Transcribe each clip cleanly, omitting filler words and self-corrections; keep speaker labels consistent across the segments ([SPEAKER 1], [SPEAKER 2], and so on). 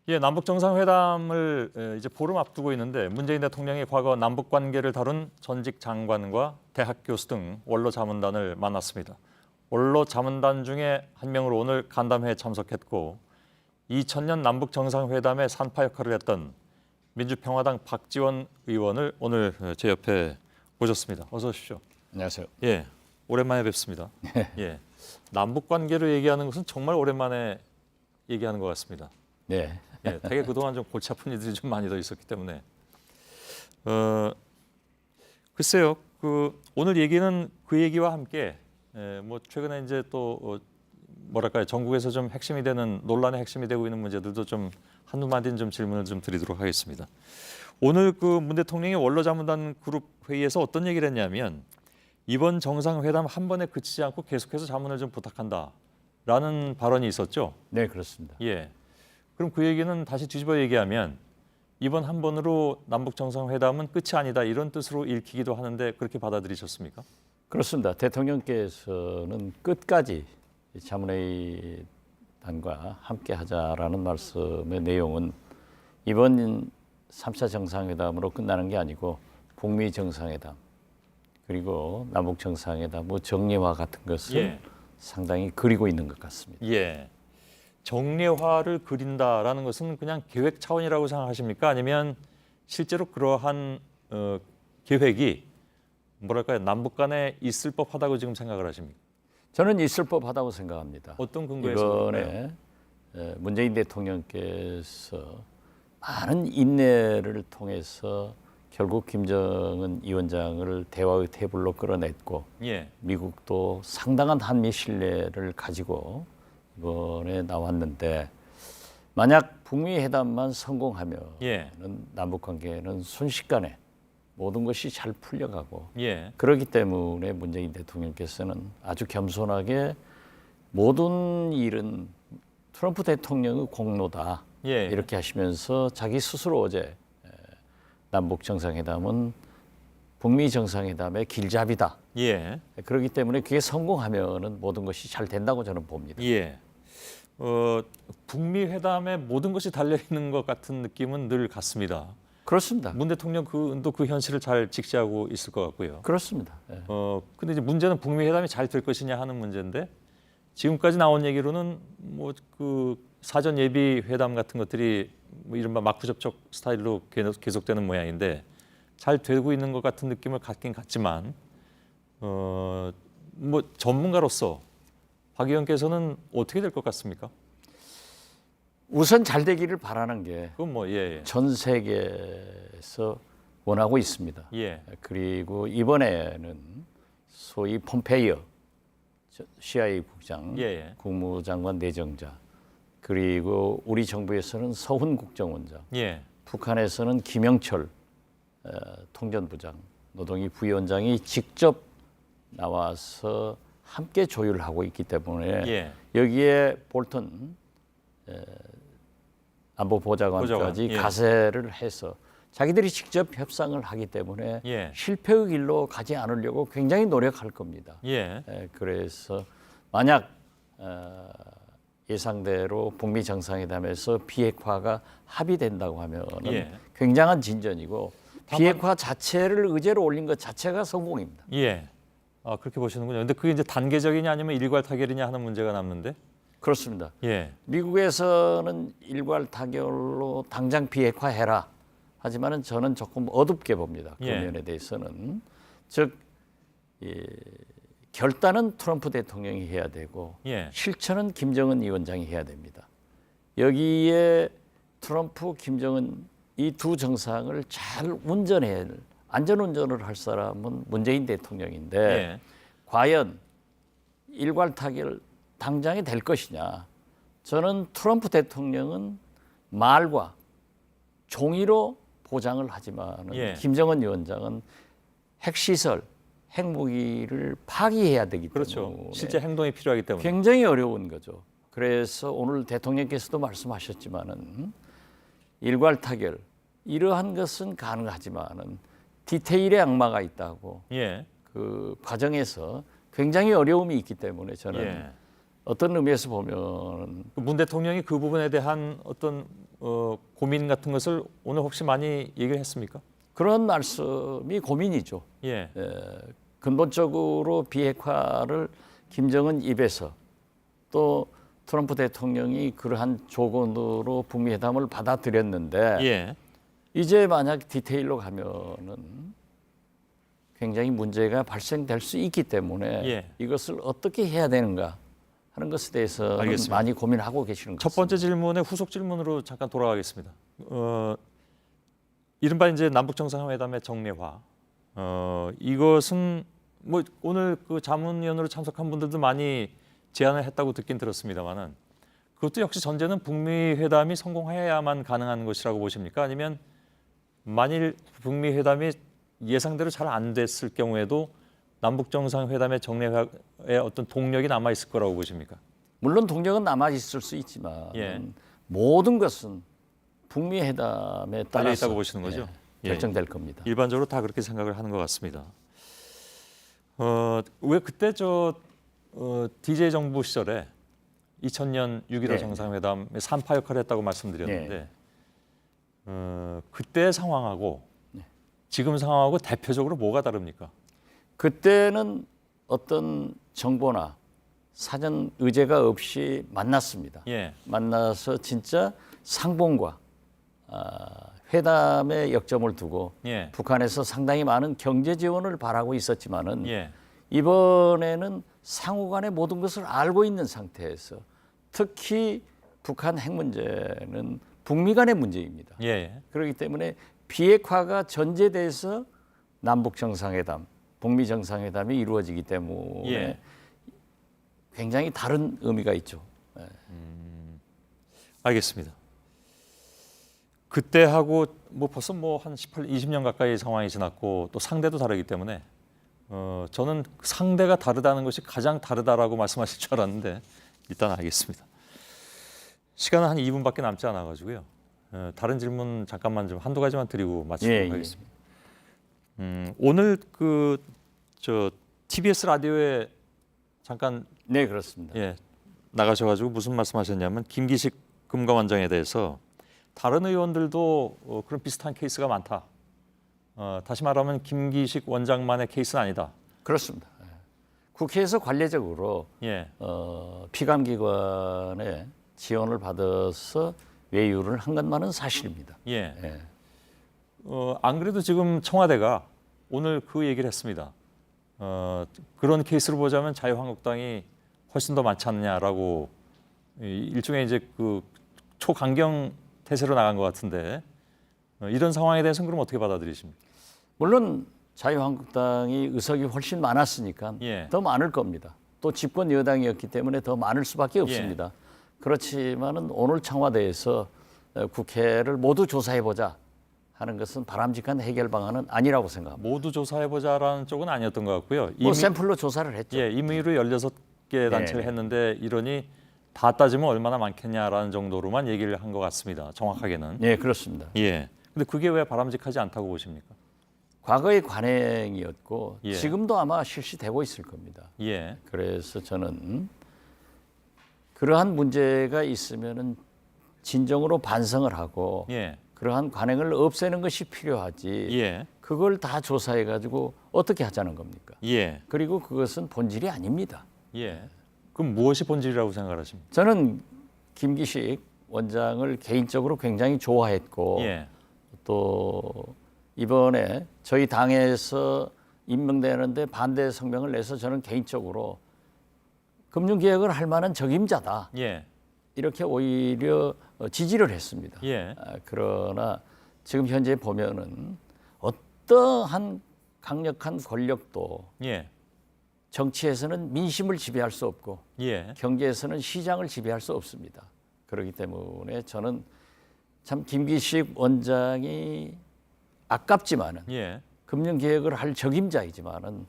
[SPEAKER 1] 예, 남북 정상회담을 이제 보름 앞두고 있는데 문재인 대통령이 과거 남북 관계를 다룬 전직 장관과 대학 교수 등 원로 자문단을 만났습니다. 원로 자문단 중에 한 명으로 오늘 간담회에 참석했고 2000년 남북 정상회담의 산파 역할을 했던 민주평화당 박지원 의원을 오늘 제 옆에 모셨습니다. 어서 오십시오.
[SPEAKER 2] 안녕하세요.
[SPEAKER 1] 예, 오랜만에 뵙습니다. 예, 남북 관계를 얘기하는 것은 정말 오랜만에 얘기하는 것 같습니다.
[SPEAKER 2] 네.
[SPEAKER 1] 예, 되게 그동안 좀 골치 아픈 일들이 좀 많이 더 있었기 때문에 글쎄요. 오늘 얘기는 그 얘기와 함께 뭐 최근에 이제 또 뭐랄까요, 전국에서 좀 핵심이 되는 논란의 핵심이 되고 있는 문제들도 좀 한두 마디는 좀 질문을 좀 드리도록 하겠습니다. 오늘 문 대통령이 원로자문단 그룹 회의에서 어떤 얘기를 했냐면 이번 정상회담 한 번에 그치지 않고 계속해서 자문을 좀 부탁한다라는 발언이 있었죠.
[SPEAKER 2] 네, 그렇습니다.
[SPEAKER 1] 예. 그럼 그 얘기는 다시 뒤집어 얘기하면 이번 한 번으로 남북 정상회담은 끝이 아니다 이런 뜻으로 읽히기도 하는데 그렇게 받아들이셨습니까?
[SPEAKER 2] 그렇습니다. 대통령께서는 끝까지 자문회의단과 함께 하자라는 말씀의 내용은 이번 3차 정상회담으로 끝나는 게 아니고 북미 정상회담 그리고 남북 정상회담 뭐 정례화 같은 것을
[SPEAKER 1] 예.
[SPEAKER 2] 상당히 그리고 있는 것 같습니다.
[SPEAKER 1] 예. 정례화를 그린다라는 것은 그냥 계획 차원이라고 생각하십니까? 아니면 실제로 그러한 계획이 뭐랄까요, 남북 간에 있을 법하다고 지금 생각을 하십니까?
[SPEAKER 2] 저는 있을 법하다고 생각합니다.
[SPEAKER 1] 어떤 근거에서?
[SPEAKER 2] 이번에 문재인 대통령께서 많은 인내를 통해서 결국 김정은 위원장을 대화의 테이블로 끌어냈고
[SPEAKER 1] 예.
[SPEAKER 2] 미국도 상당한 한미 신뢰를 가지고 이번에 나왔는데 만약 북미 회담만 성공하면
[SPEAKER 1] 예.
[SPEAKER 2] 남북 관계는 순식간에 모든 것이 잘 풀려가고
[SPEAKER 1] 예.
[SPEAKER 2] 그렇기 때문에 문재인 대통령께서는 아주 겸손하게 모든 일은 트럼프 대통령의 공로다
[SPEAKER 1] 예.
[SPEAKER 2] 이렇게 하시면서 자기 스스로 어제 남북 정상회담은 북미 정상회담의 길잡이다.
[SPEAKER 1] 예.
[SPEAKER 2] 그렇기 때문에 그게 성공하면은 모든 것이 잘 된다고 저는 봅니다.
[SPEAKER 1] 예. 북미 회담에 모든 것이 달려 있는 것 같은 느낌은 늘 같습니다.
[SPEAKER 2] 그렇습니다.
[SPEAKER 1] 문 대통령 또 그 현실을 잘 직시하고 있을 것 같고요.
[SPEAKER 2] 그렇습니다. 예.
[SPEAKER 1] 근데 이제 문제는 북미 회담이 잘 될 것이냐 하는 문제인데 지금까지 나온 얘기로는 뭐 사전 예비 회담 같은 것들이 뭐 이른바 마크 접촉 스타일로 계속되는 모양인데 잘 되고 있는 것 같은 느낌을 갖긴 갖지만 뭐 전문가로서 박 의원께서는 어떻게 될 것 같습니까?
[SPEAKER 2] 우선 잘 되기를 바라는 게
[SPEAKER 1] 그건 뭐 예.
[SPEAKER 2] 전 세계에서 원하고 있습니다.
[SPEAKER 1] 예.
[SPEAKER 2] 그리고 이번에는 소위 폼페이오 CIA 국장,
[SPEAKER 1] 예.
[SPEAKER 2] 국무장관 내정자, 그리고 우리 정부에서는 서훈 국정원장,
[SPEAKER 1] 예.
[SPEAKER 2] 북한에서는 김영철 통전부장, 노동위 부위원장이 직접 나와서 함께 조율하고 있기 때문에
[SPEAKER 1] 예.
[SPEAKER 2] 여기에 볼턴 안보보좌관까지
[SPEAKER 1] 예.
[SPEAKER 2] 가세를 해서 자기들이 직접 협상을 하기 때문에
[SPEAKER 1] 예.
[SPEAKER 2] 실패의 길로 가지 않으려고 굉장히 노력할 겁니다.
[SPEAKER 1] 예.
[SPEAKER 2] 그래서 만약 예상대로 북미 정상회담에서 비핵화가 합의된다고 하면은
[SPEAKER 1] 예.
[SPEAKER 2] 굉장한 진전이고 비핵화 자체를 의제로 올린 것 자체가 성공입니다.
[SPEAKER 1] 예. 아, 그렇게 보시는군요. 근데 그게 이제 단계적이냐 아니면 일괄 타결이냐 하는 문제가 남는데.
[SPEAKER 2] 그렇습니다.
[SPEAKER 1] 예.
[SPEAKER 2] 미국에서는 일괄 타결로 당장 비핵화해라. 하지만은 저는 조금 어둡게 봅니다. 그
[SPEAKER 1] 예.
[SPEAKER 2] 면에 대해서는 즉 결단은 트럼프 대통령이 해야 되고
[SPEAKER 1] 예.
[SPEAKER 2] 실천은 김정은 위원장이 해야 됩니다. 여기에 트럼프, 김정은 이 두 정상을 잘 안전운전을 할 사람은 문재인 대통령인데
[SPEAKER 1] 예.
[SPEAKER 2] 과연 일괄 타결 당장에 될 것이냐. 저는 트럼프 대통령은 말과 종이로 보장을 하지만
[SPEAKER 1] 예.
[SPEAKER 2] 김정은 위원장은 핵시설, 핵무기를 파기해야 되기 때문에
[SPEAKER 1] 그렇죠. 실제 행동이 필요하기 때문에.
[SPEAKER 2] 굉장히 어려운 거죠. 그래서 오늘 대통령께서도 말씀하셨지만은 일괄 타결 이러한 것은 가능하지만은 디테일의 악마가 있다고
[SPEAKER 1] 예.
[SPEAKER 2] 그 과정에서 굉장히 어려움이 있기 때문에 저는
[SPEAKER 1] 예.
[SPEAKER 2] 어떤 의미에서 보면
[SPEAKER 1] 문 대통령이 그 부분에 대한 어떤 고민 같은 것을 오늘 혹시 많이 얘기를 했습니까?
[SPEAKER 2] 그런 말씀이 고민이죠.
[SPEAKER 1] 예,
[SPEAKER 2] 근본적으로 비핵화를 김정은 입에서 또 트럼프 대통령이 그러한 조건으로 북미 회담을 받아들였는데
[SPEAKER 1] 예,
[SPEAKER 2] 이제 만약 디테일로 가면은 굉장히 문제가 발생될 수 있기 때문에
[SPEAKER 1] 예.
[SPEAKER 2] 이것을 어떻게 해야 되는가 하는 것에 대해서
[SPEAKER 1] 알겠습니다.
[SPEAKER 2] 많이 고민하고 계시는 것
[SPEAKER 1] 첫
[SPEAKER 2] 같습니다.
[SPEAKER 1] 번째 질문의 후속 질문으로 잠깐 돌아가겠습니다. 이른바 이제 남북 정상회담의 정례화. 이것은 뭐 오늘 그 자문위원으로 참석한 분들도 많이 제안을 했다고 듣긴 들었습니다만은 그것도 역시 전제는 북미 회담이 성공해야만 가능한 것이라고 보십니까? 아니면 만일 북미 회담이 예상대로 잘 안 됐을 경우에도 남북 정상회담의 정례화에 어떤 동력이 남아 있을 거라고 보십니까?
[SPEAKER 2] 물론 동력은 남아 있을 수 있지만
[SPEAKER 1] 예.
[SPEAKER 2] 모든 것은 북미 회담에
[SPEAKER 1] 달려
[SPEAKER 2] 따라서
[SPEAKER 1] 있다고 보시는 거죠? 예.
[SPEAKER 2] 결정될 겁니다.
[SPEAKER 1] 일반적으로 다 그렇게 생각을 하는 것 같습니다. 왜 그때 DJ 정부 시절에 2000년 6.15
[SPEAKER 2] 네.
[SPEAKER 1] 정상회담의 3파 역할을 했다고 말씀드렸는데 그때 상황하고 지금 상황하고 대표적으로 뭐가 다릅니까?
[SPEAKER 2] 그때는 어떤 정보나 사전 의제가 없이 만났습니다.
[SPEAKER 1] 예,
[SPEAKER 2] 만나서 진짜 상봉과 회담의 역점을 두고
[SPEAKER 1] 예,
[SPEAKER 2] 북한에서 상당히 많은 경제 지원을 바라고 있었지만은
[SPEAKER 1] 예,
[SPEAKER 2] 이번에는 상호 간의 모든 것을 알고 있는 상태에서 특히 북한 핵 문제는 북미 간의 문제입니다.
[SPEAKER 1] 예,
[SPEAKER 2] 그렇기 때문에 비핵화가 전제돼서 남북 정상회담, 북미 정상회담이 이루어지기 때문에
[SPEAKER 1] 예.
[SPEAKER 2] 굉장히 다른 의미가 있죠.
[SPEAKER 1] 알겠습니다. 그때하고 뭐 벌써 뭐 한 18, 20년 가까이 상황이 지났고 또 상대도 다르기 때문에 저는 상대가 다르다는 것이 가장 다르다라고 말씀하실 줄 알았는데 일단 알겠습니다. 시간은 한 2분밖에 남지 않아 가지고요. 다른 질문 잠깐만 좀 한두 가지만 드리고 마치도록 하겠습니다. 오늘 TBS 라디오에 잠깐
[SPEAKER 2] 네, 그렇습니다.
[SPEAKER 1] 나가셔가지고 무슨 말씀하셨냐면 김기식 금감원장에 대해서 다른 의원들도 그런 비슷한 케이스가 많다. 다시 말하면 김기식 원장만의 케이스는 아니다.
[SPEAKER 2] 그렇습니다. 국회에서 관례적으로
[SPEAKER 1] 예,
[SPEAKER 2] 피감기관의 지원을 받아서 외유를 한 것만은 사실입니다.
[SPEAKER 1] 예.
[SPEAKER 2] 예.
[SPEAKER 1] 안 그래도 지금 청와대가 오늘 그 얘기를 했습니다. 그런 케이스를 보자면 자유한국당이 훨씬 더 많지 않냐라고 일종의 이제 그 초강경 태세로 나간 것 같은데 이런 상황에 대해서는 그럼 어떻게 받아들이십니까?
[SPEAKER 2] 물론 자유한국당이 의석이 훨씬 많았으니까
[SPEAKER 1] 예.
[SPEAKER 2] 더 많을 겁니다. 또 집권 여당이었기 때문에 더 많을 수밖에 없습니다. 그렇지만은 오늘 청와대에서 국회를 모두 조사해보자 하는 것은 바람직한 해결 방안은 아니라고 생각합니다.
[SPEAKER 1] 모두 조사해보자라는 쪽은 아니었던 것 같고요.
[SPEAKER 2] 뭐 샘플로 조사를 했죠.
[SPEAKER 1] 임의로 16개 단체를
[SPEAKER 2] 네.
[SPEAKER 1] 했는데 이러니 다 따지면 얼마나 많겠냐라는 정도로만 얘기를 한 것 같습니다. 정확하게는.
[SPEAKER 2] 네, 그렇습니다.
[SPEAKER 1] 예. 근데 그게 왜 바람직하지 않다고 보십니까?
[SPEAKER 2] 과거의 관행이었고
[SPEAKER 1] 예.
[SPEAKER 2] 지금도 아마 실시되고 있을 겁니다.
[SPEAKER 1] 예.
[SPEAKER 2] 그래서 저는 그러한 문제가 있으면은 진정으로 반성을 하고
[SPEAKER 1] 예.
[SPEAKER 2] 그러한 관행을 없애는 것이 필요하지.
[SPEAKER 1] 예.
[SPEAKER 2] 그걸 다 조사해 가지고 어떻게 하자는 겁니까?
[SPEAKER 1] 예.
[SPEAKER 2] 그리고 그것은 본질이 아닙니다.
[SPEAKER 1] 예. 그럼 무엇이 본질이라고 생각하십니까?
[SPEAKER 2] 저는 김기식 원장을 개인적으로 굉장히 좋아했고
[SPEAKER 1] 예.
[SPEAKER 2] 또 이번에 저희 당에서 임명되는데 반대 성명을 내서 저는 개인적으로 금융개혁을 할 만한 적임자다.
[SPEAKER 1] 예.
[SPEAKER 2] 이렇게 오히려 지지를 했습니다.
[SPEAKER 1] 예.
[SPEAKER 2] 그러나 지금 현재 보면은 어떠한 강력한 권력도
[SPEAKER 1] 예.
[SPEAKER 2] 정치에서는 민심을 지배할 수 없고
[SPEAKER 1] 예.
[SPEAKER 2] 경제에서는 시장을 지배할 수 없습니다. 그렇기 때문에 저는 참 김기식 원장이 아깝지만은
[SPEAKER 1] 예.
[SPEAKER 2] 금융개혁을 할 적임자이지만은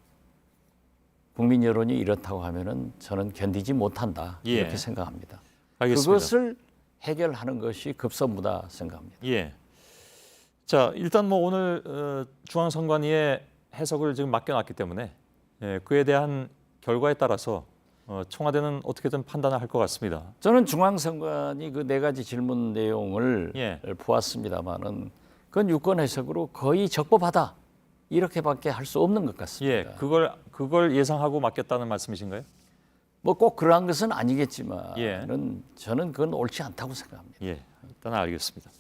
[SPEAKER 2] 국민 여론이 이렇다고 하면은 저는 견디지 못한다
[SPEAKER 1] 예.
[SPEAKER 2] 이렇게 생각합니다.
[SPEAKER 1] 알겠습니다.
[SPEAKER 2] 그것을 해결하는 것이 급선무다 생각합니다.
[SPEAKER 1] 예. 자, 일단 뭐 오늘 중앙선관위의 해석을 지금 맡겨놨기 때문에 그에 대한 결과에 따라서 청와대는 어떻게든 판단을 할 것 같습니다.
[SPEAKER 2] 저는 중앙선관위 그 네 가지 질문 내용을
[SPEAKER 1] 예.
[SPEAKER 2] 보았습니다만은 그건 유권 해석으로 거의 적법하다 이렇게밖에 할 수 없는 것 같습니다.
[SPEAKER 1] 예, 그걸 예상하고 맡겼다는 말씀이신가요?
[SPEAKER 2] 뭐 꼭 그러한 것은 아니겠지만은
[SPEAKER 1] 예.
[SPEAKER 2] 저는 그건 옳지 않다고 생각합니다.
[SPEAKER 1] 예, 일단 알겠습니다.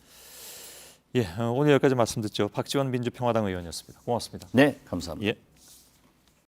[SPEAKER 1] 예, 오늘 여기까지 말씀 듣죠. 박지원 민주평화당 의원이었습니다. 고맙습니다.
[SPEAKER 2] 네, 감사합니다.
[SPEAKER 1] 예.